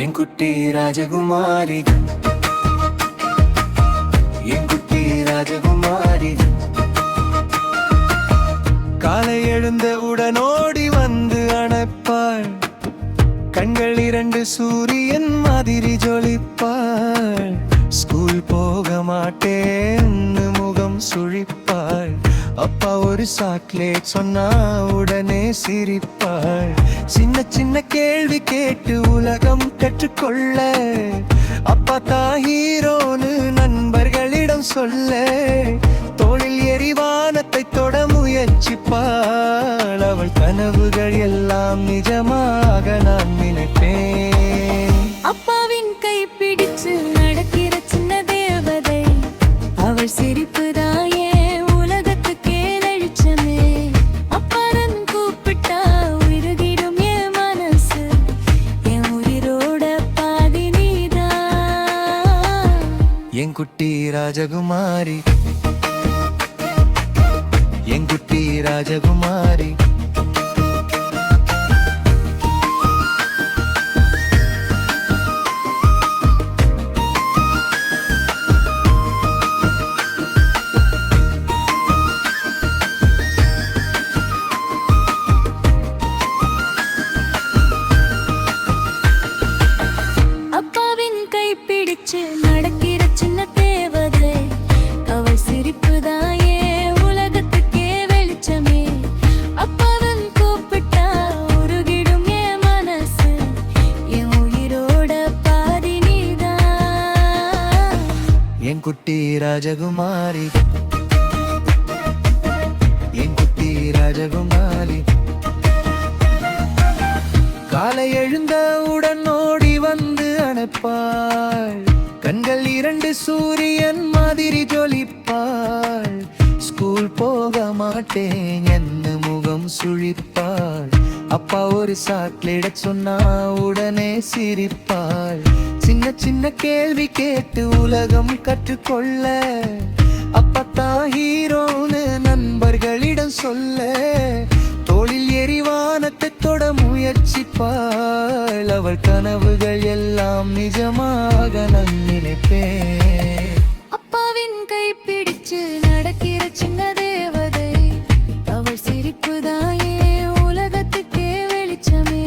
என் குட்டி ராஜகுமாரி, என் குட்டி ராஜகுமாரி. காலை எழுந்த உடனோடி வந்து அணைப்பாள், கண்கள் இரண்டு சூரியன் மாதிரி ஜொலிப்பாள். ஸ்கூல் போக மாட்டேன் முகம் சுழிப்பாள். அப்பா ஒரு சாக்லேட் சொன்னா உடனே சிரிப்பாள். சின்ன சின்ன கேள்வி கேட்டு உலகம் கற்றுக்கொள்ள அப்பா தான் ஹீரோன்னு நண்பர்களிடம் சொல்ல தோளில் எரிவானத்தை தொட முயற்சிப்பாள். அவள் கனவுகள் எல்லாம் நிஜமாக நான் நினைப்பேன். அப்பாவின் கை பிடிச்சு நடக்கிற சின்ன தேவதை, அவள் சிரிப்பு தாயே உலகத்துக்கே வெளிச்சமே. அப்பாரன் கூப்பிட்டா உருகிடும் என் மனசு, என் உயிரோட பாதி நீதான். என் குட்டி ராஜகுமாரி, என் குட்டி ராஜகுமாரி. அப்பாவின் கை பிடிச்சு நடக்கிற சின்ன தேவதை, அவள் சிரிப்பு தாயே உலகத்துக்கே வெளிச்சமே. அப்பாவன் கூப்பிட்டா உருகிடும் என் மனசு, என் உயிரோட பாதி நீதான். என் குட்டி ராஜகுமாரி, என் குட்டி ராஜகுமாரி. காலை எழுந்தவுடன் ஓடி வந்து அணைப்பாள், கண்கள் இரண்டு சூரியன் மாதிரி ஜொலிப்பாள். ஸ்கூல் போக மாட்டேன் என்று முகம் சுழிப்பாள். அப்பா ஒரு சாக்லேட் சொன்னா உடனே சிரிப்பாள். சின்ன சின்ன கேள்வி கேட்டு உலகம் கற்றுக்கொள்ள அப்பத்தான் ஹீரோன்னு நண்பர்களிடம் சொல்ல தோளில் எரிவானத்தை தொட முயற்சிப்பாள். அவள் கனவுகள் எல்லாம் நிஜமாக நான் நினைப்பேன். அப்பாவின் கை பிடிச்சு நடக்கிற சின்ன தேவதை, அவள் சிரிப்பு தாயே உலகத்துக்கே வெளிச்சமே.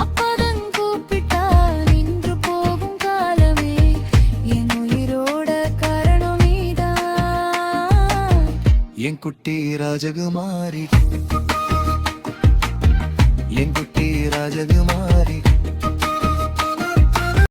அப்பாதான் கூப்பிட்டா நின்று போகும் காலமே, என் உயிரோட காரணம் நீதான். என் குட்டி ராஜகுமாரி, என் குட்டி ராஜகுமாரி.